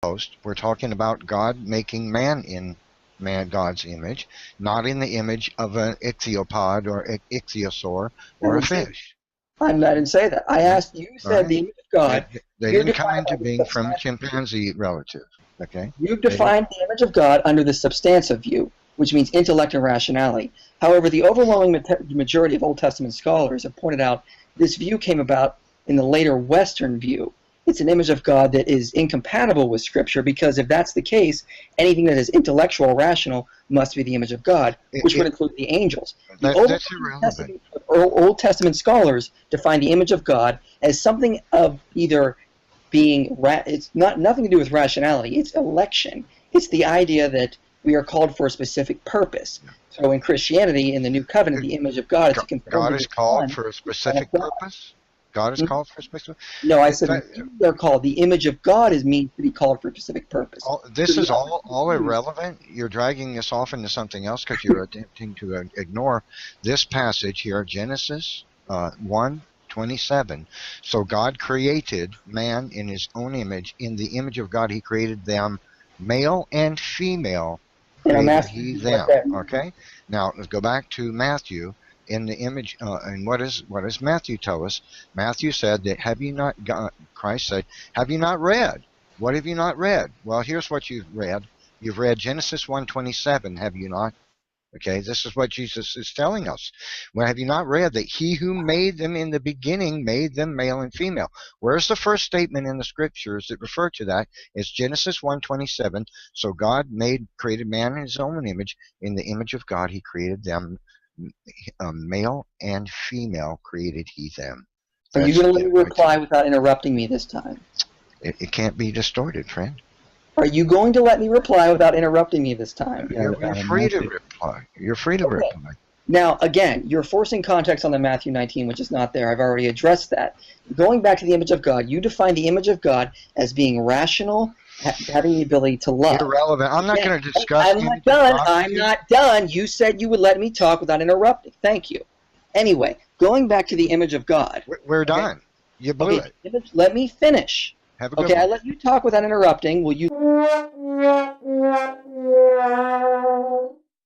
post, we're talking about God making man in God's image, not in the image of an ichthyopod or ichthyosaur or a fish. I didn't say that. I asked, you said the image of God. They didn't come into being from a chimpanzee relative. Okay. You've defined the image of God under the substantive view, which means intellect and rationality. However, the overwhelming majority of Old Testament scholars have pointed out this view came about in the later Western view. It's an image of God that is incompatible with Scripture, because if that's the case, anything that is intellectual or rational must be the image of God, which would include the angels. That's irrelevant. Old Testament scholars define the image of God as something of either being, it's nothing to do with rationality, it's election. It's the idea that we are called for a specific purpose. So in Christianity, in the New Covenant, the image of God is to confirm God is called for a specific purpose? God is called for a specific purpose? No, I said they're called. The image of God is meant to be called for a specific purpose. This is all irrelevant. You're dragging this off into something else because you're attempting to ignore this passage here, Genesis 1:27. So God created man in his own image. In the image of God, he created them, male and female. Created he them. Okay. Now let's go back to Matthew. In the image, and what does Matthew tell us? Matthew said that Christ said, have you not read? What have you not read? Well, here's what you've read. You've read Genesis 1:27, have you not? Okay, this is what Jesus is telling us. Well, have you not read that he who made them in the beginning made them male and female? Where's the first statement in the scriptures that refer to that? It's Genesis 1:27. So God created man in his own image. In the image of God, he created them. Male and female created he them. Are you going to let me reply without interrupting me this time? It can't be distorted, friend. Are you going to let me reply without interrupting me this time? You're free to reply. You're free to reply. Now, again, you're forcing context on the Matthew 19, which is not there. I've already addressed that. Going back to the image of God, you define the image of God as being rational, having the ability to love. Irrelevant. I'm not going to discuss. I'm not done. I'm not done. You said you would let me talk without interrupting. Thank you. Anyway, going back to the image of God. We're done. You blew it. Let me finish. Have a good one. I let you talk without interrupting. Will you?